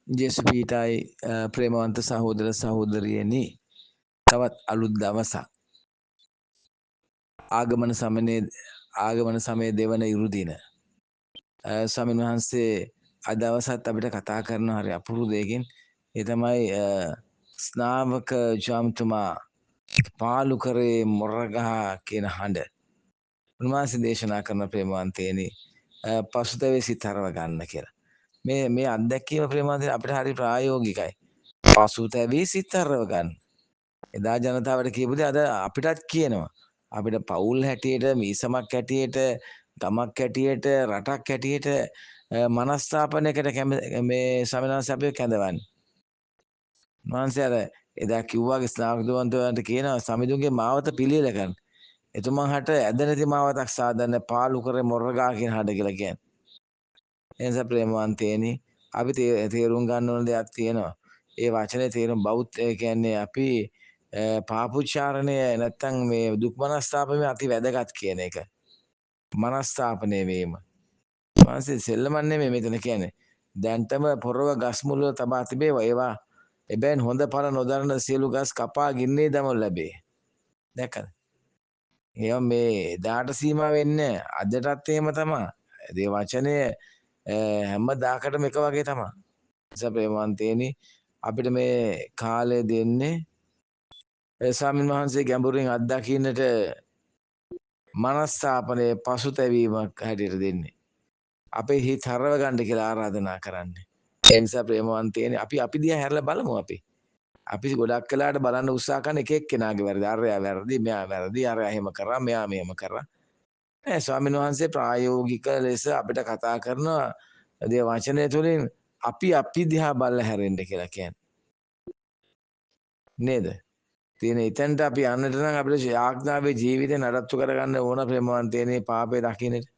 ජෙසුපීටයි ප්‍රේමවන්ත සහෝදර සහෝදරියනි තවත් අලුත් දවසක් ආගමන සමය දෙවන ඉරුදින ස්වාමීන් වහන්සේ අද දවසත් අපිට කතා කරන හරි අපුරු දෙයකින් ඒ තමයි ස්නාවක ජාමතුමා පාලු කරේ මොරගහ කියන හඬ උන්වහන්සේ දේශනා කරන ප්‍රේමවන්තයනි පසුතැවේ සිත හරව ගන්න කියලා. මේ අත්දැකීම ප්‍රේමවන්තයනි අපිට හරි ප්‍රායෝගිකයි. පසුතැවී සිත හරව ගන්න. එදා ජනතාවට කියපු දේ අද අපිටත් කියනවා. අපිට පවුල් හැටියට, මීසමක් හැටියට, ගමක් හැටියට, රටක් හැටියට මනස්ථාපනයකට මේ සමිනාංශ අපිව කැඳවන්නේ. මහන්සිය අර එදා කිව්වාගේ ස්නාවකදවන්තයන්ට කියනවා සමිඳුන්ගේ මාවත පිළියෙල කරන්න. එතුමන් හට ඇද නැති මාවතක් සාදන්න පාලු කරේ මොරගා කියන හඬ කියලා කියන්නේ. එනිසා ප්‍රේමවන්තයනි අපි තේරුම් ගන්න ඕන දෙයක් තියෙනවා. ඒ වචනේ තේරුම් බෞද්ධය කියන්නේ අපි පාපුච්චාරණය නැත්තම් මේ දුක් මනස්ථාපනය අති වැදගත් කියන එක. මනස්ථාපනය වීම. වාසේ සෙල්ලමක් නෙමෙයි මෙතන කියන්නේ. දැන්තම පොරව ගස් මුල තබා තිබේවා ඒවා එබැවින් හොඳ පල නොදරන සියලු ගස් කපා ගින්නේ දමනු ලැබේ. දැක්කද? ඒවා මේ දාට සීමා වෙන්නේ අදටත් එහෙම තමයි. ඒ වචනය හැම දාකටම එක වගේ තමයි. නිසා ප්‍රේමවන්තයනි අපිට මේ කාලය දෙන්නේ ස්වාමීන් වහන්සේ ගැඹුරින් අත්දකින්නට මනස්ථාපනයේ පසුතැවීමක් හැටියට දෙන්නේ. අපේ හිත හරව ගන්න කියලා ආරාධනා කරන්නේ. ඒ නිසා ප්‍රේමවන්තයනි අපි දිහා හැරලා බලමු අපි. අපි ගොඩක් කලාට බලන්න උත්සාහ කරන එක එක්කෙනාගේ වැරදි. අරයා වැරදි, මෙයා වැරදි, අරයා එහෙම කරා, මෙයා මෙහෙම කරා. නෑ ස්වාමීන් වහන්සේ ප්‍රායෝගික ලෙස අපිට කතා කරන දේ වචනය තුළින් අපි දිහා බලලා හැරෙන්න කියලා කියන්නේ. නේද? තියෙන එතනට අපි යන්නට නම් අපිට යාඥාවේ ජීවිතේ නඩත්තු කරගන්න ඕන ප්‍රේමවන්තයනේ පාපේ දකින්නට.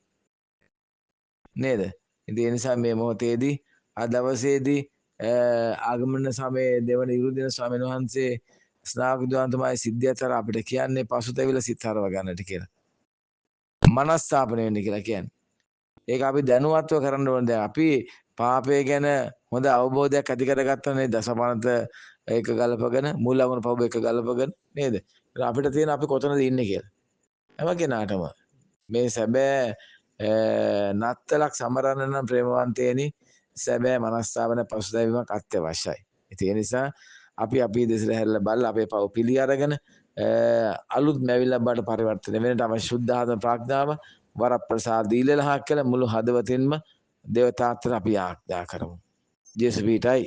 නේද? ඉතින් ඒ නිසා මේ මොහොතේදී අද දවසේදී ආගමන සමයේ දෙවන ඉරුදින ස්වාමීන් වහන්සේ ස්නාවක දුවන්තුමායි සිද්ධියතර අපිට කියන්නේ පසුතැවිලා සිත හරව ගන්නට කියලා. මනස්ථාපනය වෙන්න කියලා කියන්නේ. ඒක අපි දැනුවත්ව කරන්න ඕන දැන් අපි පාපය ගැන හොඳ අවබෝධයක් ඇති කරගත්තනේ දසපනත එක ගලපගෙන මුල් ලබන පව එක ගලපගෙන නේද? අපිට තියෙන අපි කොතනද ඉන්නේ කියලා. හැම කෙනාටම මේ සැබෑ නත්තලක් සමරන්න නම් ප්‍රේමවන්තයනි සැබෑ මනස්ථාපන පසුතැවීමක් අත්‍යවශ්‍යයි. ඒ නිසා අපි දෙසට හැරලා බලලා අපේ පව පිළි අරගෙන අලුත් මැවිල්ලක් බවට පරිවර්තනය වෙන්නට අවශ්‍ය සුද්ධාත්ම ප්‍රඥාව වරප්‍රසාද දීලලහක් කියලා මුළු හදවතින්ම දේවතාත්‍ර අපි ආඥා කරමු. ජේසුස් පීඨයි